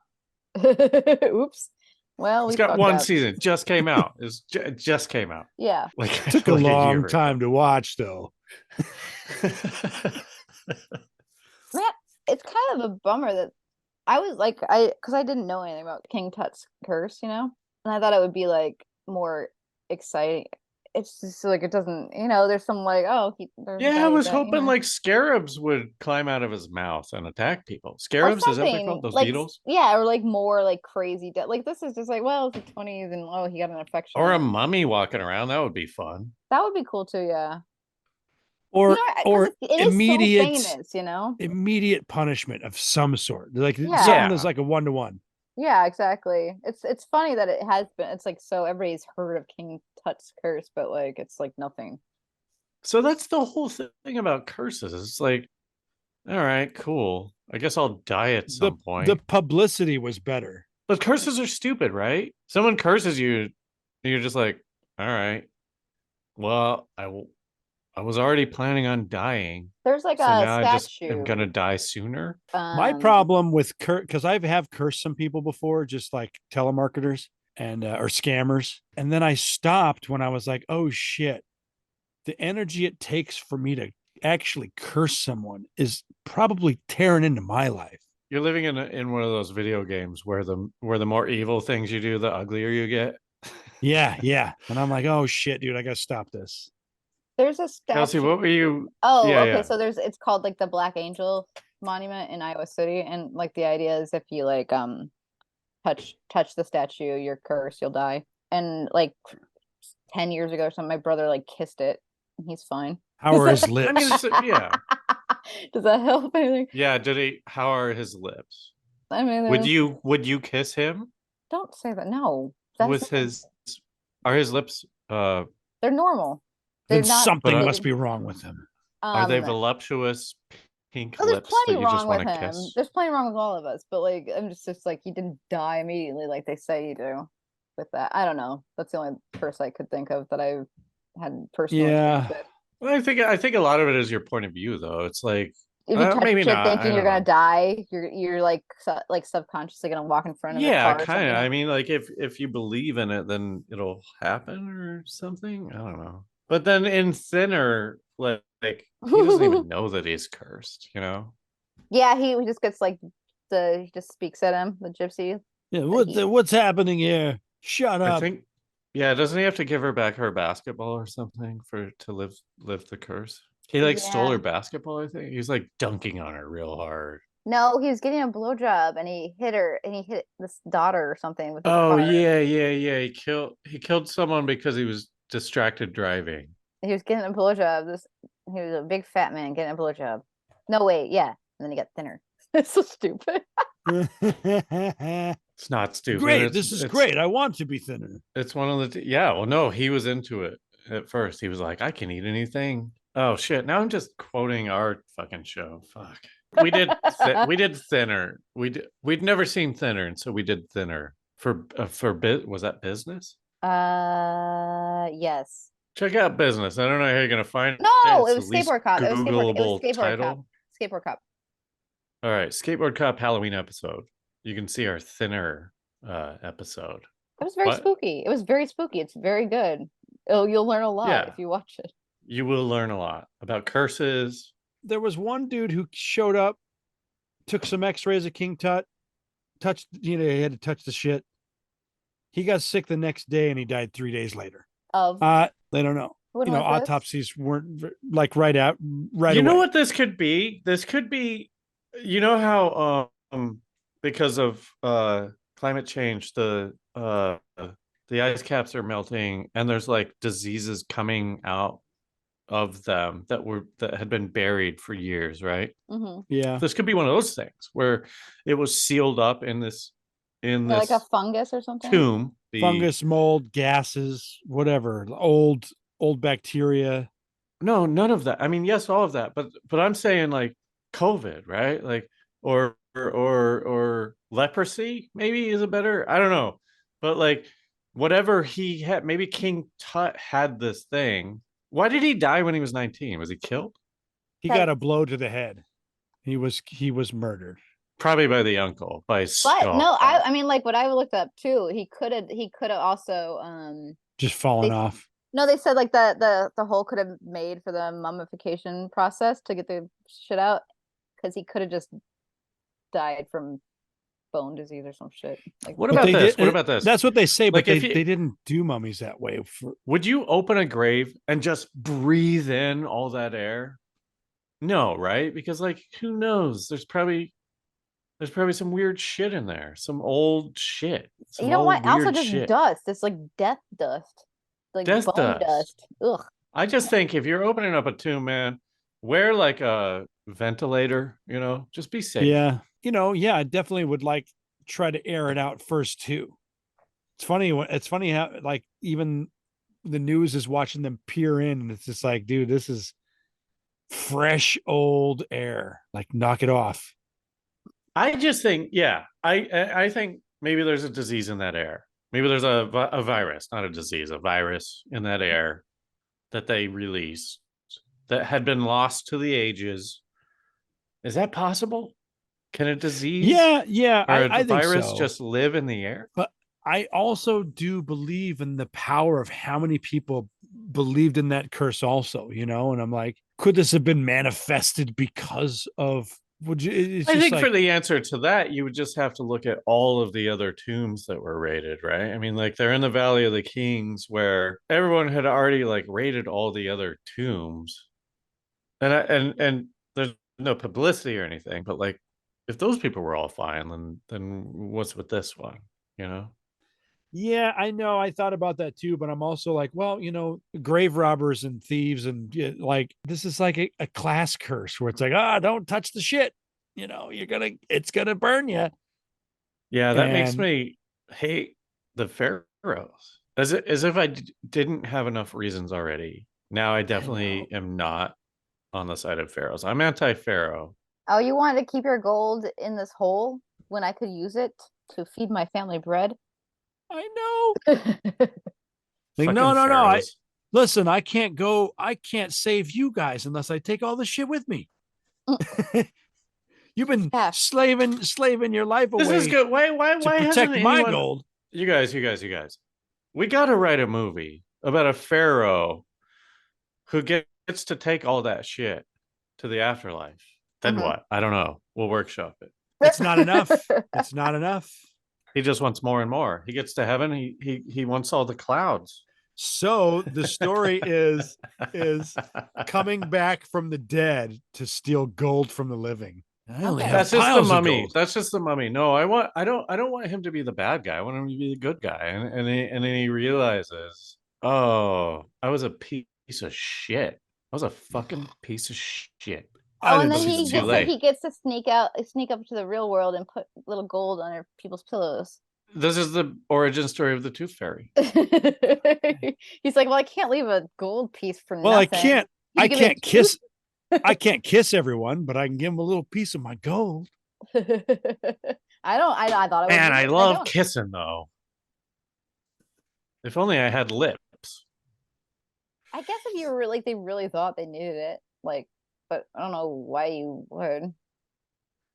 Oops. Well, It's we got fucked one up. season. Just came out. It just came out. Yeah. Like It took a like long year ago. time to watch, though. Man, it's kind of a bummer that I was like, because I didn't know anything about King Tut's curse, you know, and I thought it would be like more exciting. It's just like it doesn't, you know. There's some like, oh, there's a Yeah, guy I was that, hoping you know, like scarabs would climb out of his mouth and attack people. or Scarabs, is that what they're something called? Those like, beetles? yeah, or like more like crazy like this is just like, well, it's the 20s and oh, he got an infection. Or a mummy walking around. That would be fun. That would be cool too, yeah. Or You know, 'cause or it is so immediate famous, you know. immediate punishment of some sort. Like Yeah. something that's like a 1-to-1. Yeah, exactly. It's funny that it has been. It's like so everybody's heard of King Tut's curse, but like it's like nothing. So that's the whole thing about curses. It's like, all right, cool. I guess I'll die at some point. The publicity was better. But curses are stupid, right? Someone curses you, and you're just like, all right, well, I was already planning on dying. There's like So a now I just statue. am gonna die sooner. My problem with because I have cursed some people before, just like telemarketers and or scammers, and then I stopped when I was like, oh shit, the energy it takes for me to actually curse someone is probably tearing into my life. You're living in one of those video games where the more evil things you do, the uglier you get. Yeah. And I'm like, oh shit, dude, I gotta stop this. There's a statue. Kelsy, what were you? Oh, Yeah, okay. yeah. So it's called like the Black Angel Monument in Iowa City, and like the idea is if you like touch the statue, you're cursed, you'll die. And like 10 years ago or something, my brother like kissed it, and he's fine. How are his lips? I mean, yeah. Does that help anything? Yeah, did he? How are his lips? I mean, Would you kiss him don't say that. No, that's with his? Are his lips? they're normal. Then They're not. something must be wrong with him. Are they voluptuous pink Oh, there's lips that plenty you just wrong want with to him. kiss? There's plenty wrong with all of us, but like I'm just like he didn't die immediately like they say you do with that. I don't know. That's the only curse I could think of that I had personally. Yeah. Well, I think a lot of it is your point of view, though. It's like If you touch maybe shit not. thinking I you're don't gonna know. die, you're like subconsciously gonna walk in front of Yeah, a car. kind of. I mean, like if you believe in it, then it'll happen or something. I don't know. But then in Thinner, like he doesn't even know that he's cursed. You know? Yeah, he just gets like he just speaks at him, the gypsy. Yeah, what's happening here? Shut up. I think. Yeah, doesn't he have to give her back her basketball or something to live the curse? He like stole her basketball. I think he's like dunking on her real hard. No, he was getting a blowjob and he hit her and he hit this daughter or something with his Oh car. yeah. He killed someone because he was distracted driving. He was getting a blowjob. He was a big fat man getting a blowjob. No, wait, yeah. And then he got thinner. It's so stupid. It's not stupid. Great. This is great. I want to be thinner. It's one of the yeah. Well, no, he was into it at first. He was like, I can eat anything. Oh shit! Now I'm just quoting our fucking show. Fuck. We did Thinner. We'd never seen Thinner, and so we did Thinner for was that Business? Yes. Check out Business. I don't know how you're gonna find No, it. it was Skateboard Cop. It was Skateboard Cop. Skateboard Cop. All right, Skateboard Cop Halloween episode. You can see our Thinner episode. It was very spooky. It was very spooky. It's very good. You'll learn a lot if you watch it. You will learn a lot about curses. There was one dude who showed up, took some x-rays of King Tut, he had to touch the shit. He got sick the next day and he died 3 days later. They don't know. Autopsies weren't like right away. You know what this could be? This could be, you know how because of climate change, the ice caps are melting and there's like diseases coming out of them that had been buried for years, right? Mm-hmm. Yeah. This could be one of those things where it was sealed up in this like a fungus or something. Tomb. Fungus, mold, gases, whatever, old bacteria. No, none of that. I mean, yes, all of that, but I'm saying like COVID, right? Like or or leprosy maybe is a better, I don't know. But like whatever he had, maybe King Tut had this thing. Why did he die when he was 19? Was he killed? He got a blow to the head. He was murdered. Probably by the uncle, by But Skull. no, I mean, like what I looked up too, he could have also Just falling off. no, they said like the hole could have made for the mummification process to get the shit out, because he could have just died from bone disease or some shit. Like, What about this? What about this? That's what they say, but Like, they didn't do mummies that way. Would you open a grave and just breathe in all that air? No, right? Because like, who knows? There's probably some weird shit in there, some old shit. you know what? Also, just dust. It's like death dust, like Death bone dust. Ugh. I just think if you're opening up a tomb, man, wear like a ventilator. Just be safe. Yeah, I definitely would try to air it out first too. It's funny how like even the news is watching them peer in, and it's just like, dude, this is fresh old air. Like, knock it off. I just think, yeah, I think maybe there's a disease in that air. Maybe there's a virus, not a disease, a virus in that air that they released that had been lost to the ages. Is that possible? Can a disease? Yeah, or I a think virus so. just live in the air? But I also do believe in the power of how many people believed in that curse also, and I'm like, could this have been manifested because of I think for the answer to that, you would just have to look at all of the other tombs that were raided, right? I mean, like they're in the Valley of the Kings where everyone had already like raided all the other tombs. And there's no publicity or anything, but like if those people were all fine, then what's with this one, Yeah, I know. I thought about that too, but I'm also like, well, grave robbers and thieves, and like this is like a class curse where it's like, don't touch the shit. It's gonna burn you. Yeah, that makes me hate the pharaohs as if I didn't have enough reasons already. Now I definitely am not on the side of pharaohs. I'm anti-pharaoh. Oh, you wanted to keep your gold in this hole when I could use it to feed my family bread? I know. Like, no. Listen, I can't save you guys unless I take all the shit with me. You've been slaving your life away. This is good. Why to protect my gold? You guys. We got to write a movie about a pharaoh who gets to take all that shit to the afterlife. Then what? I don't know. We'll workshop it. It's not enough. It's not enough. He just wants more and more. He gets to heaven. He wants all the clouds. So the story is coming back from the dead to steal gold from the living. That's just the mummy. That's just the mummy. No, I don't want him to be the bad guy. I want him to be the good guy. And then he realizes, oh, I was a piece of shit. I was a fucking piece of shit. Oh, and then he gets to sneak up to the real world and put little gold under people's pillows. This is the origin story of the Tooth Fairy. He's like, well, I can't leave a gold piece for nothing. Well, I can't kiss. I can't kiss everyone, but I can give them a little piece of my gold. I thought it was. Man, I love kissing though. If only I had lips. I guess if you were like, they really thought they needed it, like. But I don't know why you would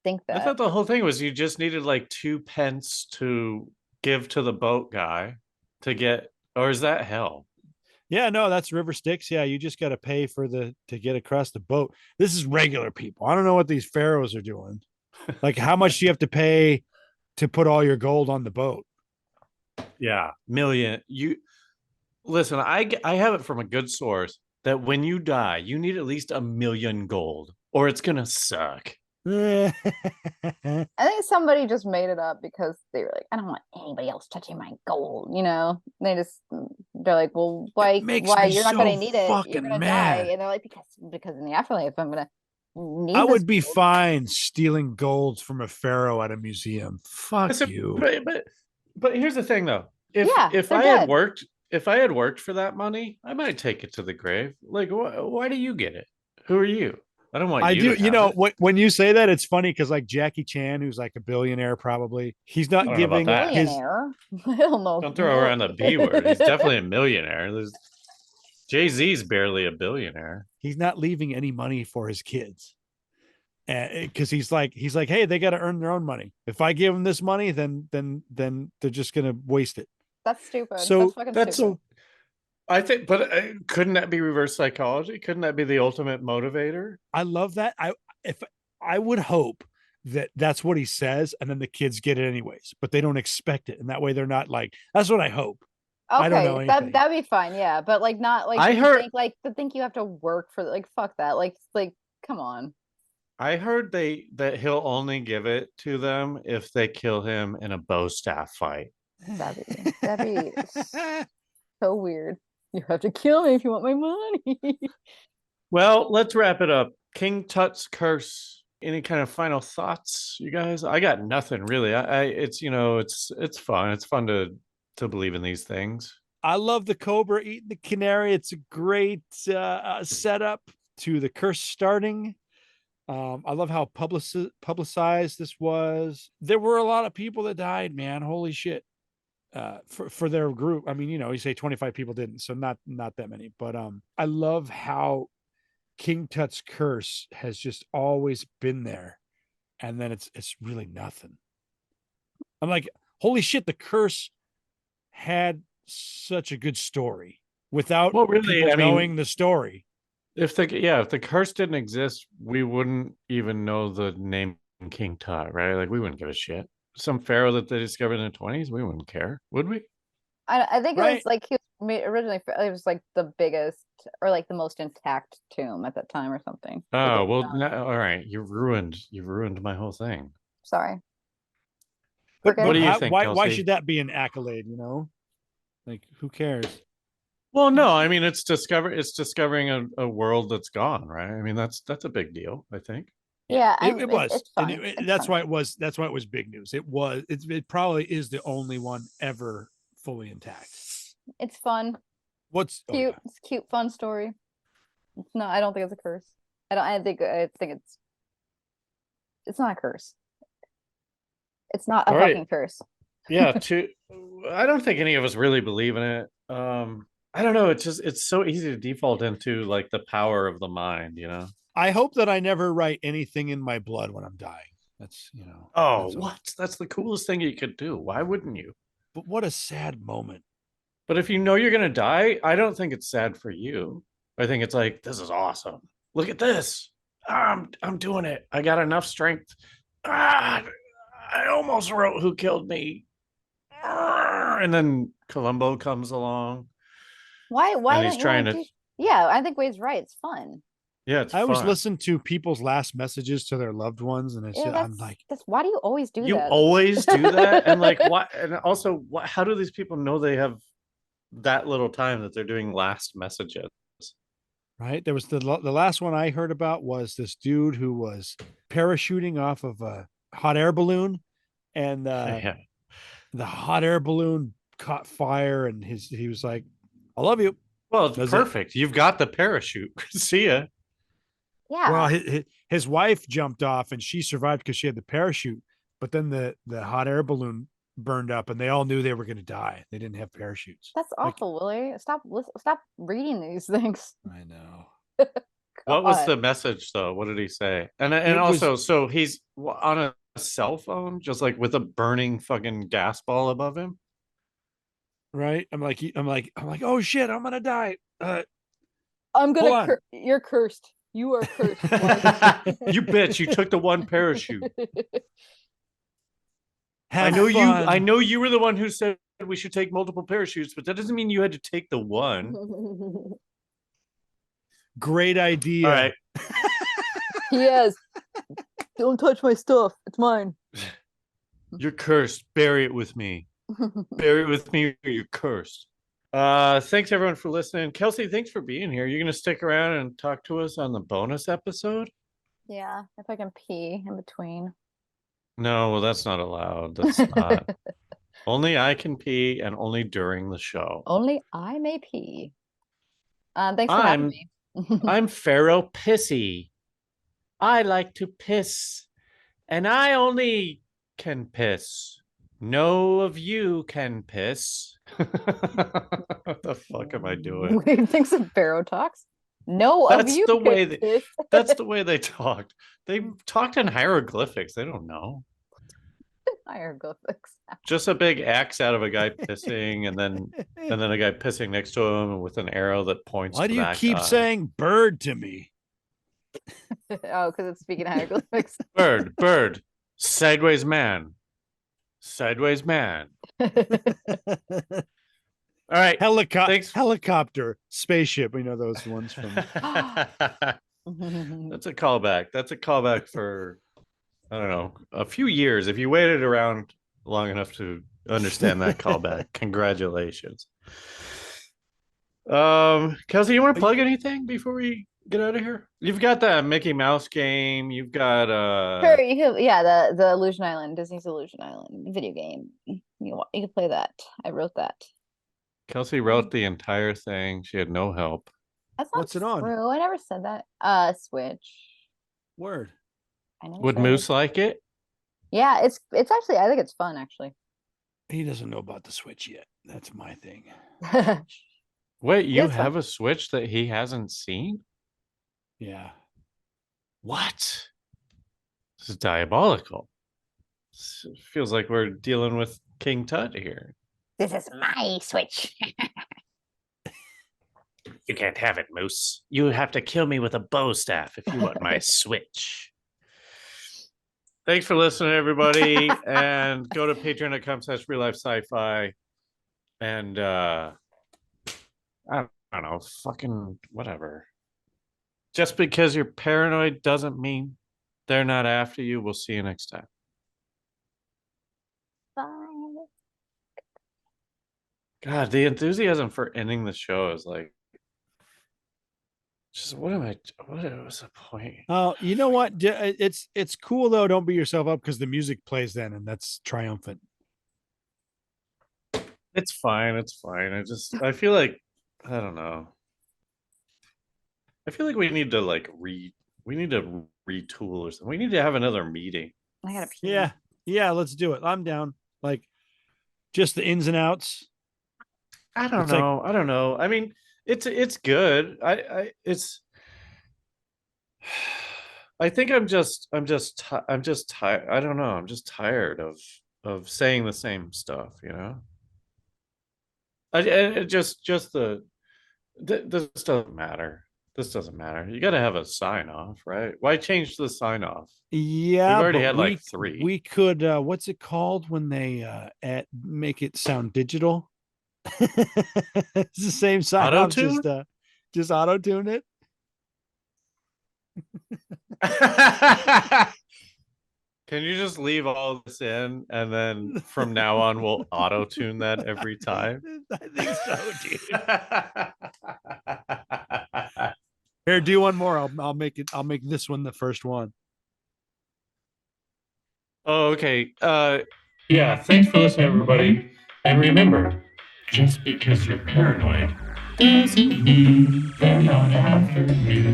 think that. I thought the whole thing was you just needed like 2 pence to give to the boat guy to get, or is that hell? Yeah, no, that's River Styx. Yeah, you just got to pay to get across the boat. This is regular people. I don't know what these pharaohs are doing. Like, how much do you have to pay to put all your gold on the boat? Yeah, million. Listen, I have it from a good source that when you die, you need at least 1 million gold, or it's gonna suck. I think somebody just made it up because they were like, I don't want anybody else touching my gold. They're like, well, why? You're not gonna need it. You're gonna die, and they're like, because in the afterlife, I'm gonna need. I would be fine stealing gold from a pharaoh at a museum. Fuck you. But here's the thing, though. If I had worked for that money, I might take it to the grave. Like, why do you get it? Who are you? I don't want I you do. to have it. When you say that, it's funny because like Jackie Chan, who's like a billionaire, probably he's I not don't know about giving that. his. Billionaire. I don't know. Don't throw around the B word. He's definitely a millionaire. Jay-Z's barely a billionaire. He's not leaving any money for his kids, because he's like, hey, they got to earn their own money. If I give them this money, then they're just gonna waste it. That's stupid. That's So fucking that's stupid. so. I think, but couldn't that be reverse psychology? Couldn't that be the ultimate motivator? I love that. If I would hope that that's what he says, and then the kids get it anyways, but they don't expect it, and that way they're not like. That's what I hope. I don't know Okay, anything. that'd be fine, yeah. But like not like I to heard- think like to think you have to work for like fuck that. Like come on. I heard that he'll only give it to them if they kill him in a bow staff fight. That'd be so weird. You have to kill me if you want my money. Well, let's wrap it up. King Tut's curse. Any kind of final thoughts, you guys? I got nothing really. It's it's fun. It's fun to believe in these things. I love the cobra eating the canary. It's a great setup to the curse starting. I love how publicized this was. There were a lot of people that died, man. Holy shit. For their group. I mean, you say 25 people didn't, so not that many. But I love how King Tut's curse has just always been there, and then it's really nothing. I'm like, holy shit, the curse had such a good story without people knowing the story. If the curse didn't exist, we wouldn't even know the name King Tut, right? Like we wouldn't give a shit. Some pharaoh that they discovered in the 20s, we wouldn't care, would we? I think it Right. was like he was originally it was like the biggest or like the most intact tomb at that time or something. Oh well, all right. You ruined my whole thing. Sorry. But What do you how- think, why Kelsey? should that be an accolade? Like who cares? Well, no, I mean it's discovering a world that's gone, right? I mean that's a big deal, I think. Yeah, It was. It's And fun. It's that's fun. why it was big news. It probably is the only one ever fully intact. It's fun. What's Cute. yeah. It's a cute, fun story. It's not. I don't think it's a curse. I think it's not a curse. It's not a All right. fucking curse. Yeah, I don't think any of us really believe in it. I don't know, it's so easy to default into like the power of the mind, I hope that I never write anything in my blood when I'm dying. That's Oh, that's all. what? That's the coolest thing you could do. Why wouldn't you? But what a sad moment. But if you know you're gonna die, I don't think it's sad for you. I think it's like, this is awesome. Look at this. I'm doing it. I got enough strength. I almost wrote who killed me. And then Columbo comes along. Why And he's don't you trying wanna to- do? Yeah, I think Wade's right. It's fun. Yeah, it's I always fun. listen to people's last messages to their loved ones, and Yeah, I'm like, that's why do you always do You that? always do that, and like what? And also, what? How do these people know they have that little time that they're doing last messages? right? There was the last one I heard about was this dude who was parachuting off of a hot air balloon, and Yeah. the hot air balloon caught fire, and he was like, "I love you." Well, it's Does it- perfect. You've got the parachute. See ya. Yeah. Well, his wife jumped off, and she survived because she had the parachute. But then the hot air balloon burned up, and they all knew they were going to die. They didn't have parachutes. That's Like- awful, Willie. Stop reading these things. I know. What was God. the message though? What did he say? And It was- also, so he's on a cell phone, just like with a burning fucking gas ball above him. Right? I'm like, oh shit, I'm gonna die. I'm Hold gonna. on. You're cursed. You are cursed. You bitch! You took the one parachute. I Have know you. fun. I know you were the one who said we should take multiple parachutes, but that doesn't mean you had to take the one. Great idea. All right. Yes. Don't touch my stuff. It's mine. You're cursed. Bury it with me. Bury it with me, or you're cursed. Thanks everyone for listening. Kelsey, thanks for being here. You're gonna stick around and talk to us on the bonus episode? Yeah, if I can pee in between. No, well, that's not allowed. That's not. Only I can pee, and only during the show. Only I may pee. Thanks for having I'm- me. I'm Pharaoh Pissy. I like to piss, and I only can piss. No of you can piss. What the fuck am I doing? Weird things of Pharaoh talks. No of That's you the way can they, piss. that's the way they talked. They talked in hieroglyphics. They don't know. Hieroglyphics. Just a big X out of a guy pissing, and then a guy pissing next to him with an arrow that points Why to do you that keep guy. saying bird to me? Oh, because it's speaking hieroglyphics. Bird, sideways man. Sideways man. All right. Thanks. Helicopter, spaceship. We know those ones from. That's a callback. That's a callback for, I don't know, a few years. If you waited around long enough to understand that callback, congratulations. Kelsy, you want to plug anything before we get out of here? You've got that Mickey Mouse game. You've got Sure, you can, yeah, the Illusion Island, Disney's Illusion Island video game. You can play that. I wrote that. Kelsy wrote the entire thing. She had no help. That's not What's it on? true. I never said that. Switch. Word. I never Would said Moose like it? Yeah, it's actually, I think it's fun actually. He doesn't know about the Switch yet. That's my thing. Wait, you Yes, have a Switch that he hasn't seen? Yeah. What? This is diabolical. It feels like we're dealing with King Tut here. This is my Switch. You can't have it, Moose. You have to kill me with a bow staff if you want my Switch. Thanks for listening, everybody. And go to patreon.com/RealLifeSciFi. And I don't know, fucking whatever. Just because you're paranoid doesn't mean they're not after you. We'll see you next time. Bye. God, the enthusiasm for ending the show is like, just what was the point? Oh, you know what? It's cool though. Don't beat yourself up because the music plays then, and that's triumphant. It's fine. It's fine. I feel like, I don't know. I feel like we need to retool or something. We need to have another meeting. I gotta pee. Yeah, let's do it. I'm down. Like, just the ins and outs. I don't know. I mean, it's good. I think I'm just tired. I don't know. I'm just tired of saying the same stuff, you know. This doesn't matter. This doesn't matter. You got to have a sign off, right? Why change the sign off? Yeah, We've already but had like 3. We could. What's it called when they make it sound digital? It's the same sign off. Just auto tune it. Can you just leave all this in, and then from now on we'll auto tune that every time? I think so, dude. Here, do one more. I'll make it. I'll make this one the first one. Oh, okay. Yeah. Thanks for listening, everybody. And remember, just because you're paranoid doesn't mean they're not after you.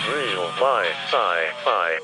Real life sci-fi.